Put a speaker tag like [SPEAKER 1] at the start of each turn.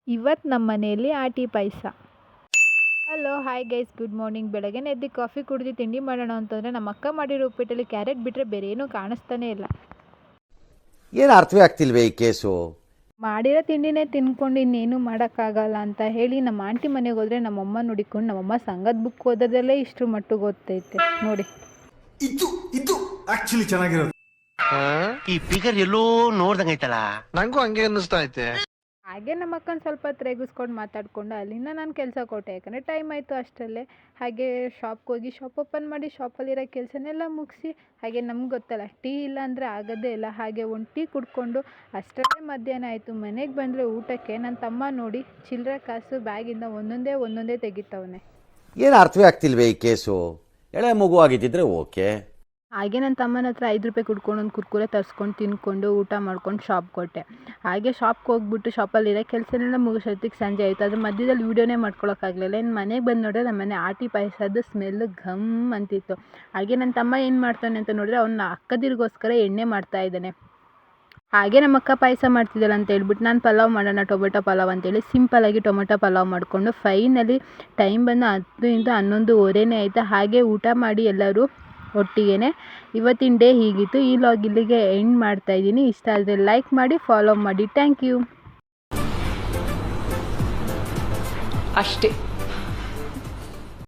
[SPEAKER 1] ಇವತ್ತು ನಮ್ಮ ಮನೆಯಲ್ಲಿ ಆಟಿ ಪಾಯಸ. Hello hi guys, good morning. ಬೆಳಗ್ಗೆನೇ ಎದ್ದು ಕಾಫಿ ಕುಡಿದು ತಿಂಡಿ ಮಾಡೋಣ ಅಂತಂದರೆ ನಮ್ಮ ಅಕ್ಕ ಮಾಡಿರೋ ಉಪ್ಪಿಟ್ಟಲ್ಲಿ ಕ್ಯಾರೆಟ್ ಬಿಟ್ಟರೆ ಬೇರೆ ಏನೂ ಕಾಣಿಸ್ತಾನೆ ಇಲ್ಲ.
[SPEAKER 2] ಏನು ಅರ್ಥವೇ ಆಗ್ತಿಲ್ವೇ ಈ ಕೇಸು?
[SPEAKER 1] ಮಾಡಿರೋ ತಿಂಡಿನೇ ತಿನ್ಕೊಂಡು ಇನ್ನೇನು ಮಾಡೋಕ್ಕಾಗಲ್ಲ ಅಂತ ಹೇಳಿ ನಮ್ಮ ಆಂಟಿ ಮನೆಗೆ ಹೋದರೆ ನಮ್ಮಮ್ಮ ನೋಡಿಕೊಂಡು ನಮ್ಮಮ್ಮ ಸಂಘದ ಬುಕ್ ಓದೋದಲ್ಲೇ ಇಷ್ಟರ ಮಟ್ಟಿಗೆ ಓದ್ತೈತೆ ನೋಡಿ.
[SPEAKER 3] ಇದು ಆಕ್ಚುಲಿ ಚೆನ್ನಾಗಿರೋದು.
[SPEAKER 4] ಈ ಫಿಗರ್ ಎಲ್ಲೋ ನೋಡ್ದಂಗೈತಲ್ಲ.
[SPEAKER 3] ನಂಗೂ ಹಂಗೆ ಅನ್ನಿಸ್ತಾ ಐತೆ.
[SPEAKER 1] ಹಾಗೆ ನಮ್ಮ ಅಕ್ಕನ ಸ್ವಲ್ಪ ಹೊತ್ತು ರೇಗಿಸ್ಕೊಂಡು ಮಾತಾಡಿಕೊಂಡು ಅಲ್ಲಿಂದ ನಾನು ಕೆಲಸ ಕೊಟ್ಟೆ, ಯಾಕಂದರೆ ಟೈಮ್ ಆಯಿತು ಅಷ್ಟರಲ್ಲೇ. ಹಾಗೆ ಶಾಪ್ಗೆ ಹೋಗಿ ಶಾಪ್ ಓಪನ್ ಮಾಡಿ ಶಾಪಲ್ಲಿರೋ ಕೆಲಸನೆಲ್ಲ ಮುಗಿಸಿ, ಹಾಗೆ ನಮ್ಗೆ ಗೊತ್ತಲ್ಲ ಟೀ ಇಲ್ಲ ಅಂದರೆ ಆಗೋದೇ ಇಲ್ಲ. ಹಾಗೆ ಒಂದು ಟೀ ಕುಡ್ಕೊಂಡು ಅಷ್ಟರಲ್ಲೇ ಮಧ್ಯಾಹ್ನ ಆಯಿತು. ಮನೆಗೆ ಬಂದರೆ ಊಟಕ್ಕೆ ನನ್ನ ತಮ್ಮ ನೋಡಿ ಚಿಲ್ಲರೆ ಕಾಸು ಬ್ಯಾಗಿಂದ ಒಂದೊಂದೇ ತೆಗಿತವನೆ.
[SPEAKER 2] ಏನು ಅರ್ಥವೇ ಆಗ್ತಿಲ್ವೇ ಈ ಕೇಸು? ಎಳೆ ಮಗು ಆಗಿದ್ದಿದ್ರೆ ಓಕೆ.
[SPEAKER 1] ಹಾಗೆ ನನ್ನ ತಮ್ಮನ ಹತ್ರ 5 ರೂಪಾಯಿ ಕುಡ್ಕೊಂಡು ಒಂದು ಕುರ್ಕುರೆ ತರಿಸ್ಕೊಂಡು ತಿನ್ಕೊಂಡು ಊಟ ಮಾಡ್ಕೊಂಡು ಶಾಪ್ ಕೊಟ್ಟೆ. ಹಾಗೆ ಶಾಪ್ಗೆ ಹೋಗ್ಬಿಟ್ಟು ಶಾಪಲ್ಲಿರೋ ಕೆಲಸನೆಲ್ಲ ಮುಗಿಸೋತ್ತಿಗೆ ಸಂಜೆ ಆಯಿತು. ಅದ್ರ ಮಧ್ಯದಲ್ಲಿ ವೀಡಿಯೋನೇ ಮಾಡ್ಕೊಳಕ್ಕಾಗಲಿಲ್ಲ. ಇನ್ನು ಮನೆಗೆ ಬಂದು ನೋಡಿದ್ರೆ ನಮ್ಮ ಮನೆ ಆಟಿ ಪಾಯಸದ ಸ್ಮೆಲ್ಲು ಘಮ್ ಅಂತಿತ್ತು. ಹಾಗೆ ನನ್ನ ತಮ್ಮ ಏನು ಮಾಡ್ತಾನೆ ಅಂತ ನೋಡಿದ್ರೆ ಅವನ್ನ ಅಕ್ಕದಿರಿಗೋಸ್ಕರ ಎಣ್ಣೆ ಮಾಡ್ತಾಯಿದ್ದಾನೆ. ಹಾಗೆ ನಮ್ಮ ಅಕ್ಕ ಪಾಯಸ ಮಾಡ್ತಿದ್ದಲ್ಲ ಅಂತ ಹೇಳ್ಬಿಟ್ಟು ನಾನು ಪಲಾವ್ ಮಾಡೋಣ, ಟೊಮೆಟೊ ಪಲಾವ್ ಅಂತೇಳಿ ಸಿಂಪಲಾಗಿ ಟೊಮೆಟೊ ಪಲಾವ್ ಮಾಡಿಕೊಂಡು ಫೈನಲಿ ಟೈಮ್ ಬಂದು 10 11:15 ಆಯಿತು. ಹಾಗೆ ಊಟ ಮಾಡಿ ಎಲ್ಲರೂ ಒಟ್ಟಿಗೆ. ಇವತ್ತಿನ ಡೇ ಹೀಗಿತ್ತು. ಈ ಲಾಗ್ ಇಲ್ಲಿಗೆ ಎಂಡ್ ಮಾಡ್ತಾಯಿದ್ದೀನಿ. ಇಷ್ಟ ಆದರೆ ಲೈಕ್ ಮಾಡಿ, ಫಾಲೋ ಮಾಡಿ. Thank you.
[SPEAKER 5] ಅಷ್ಟೇ.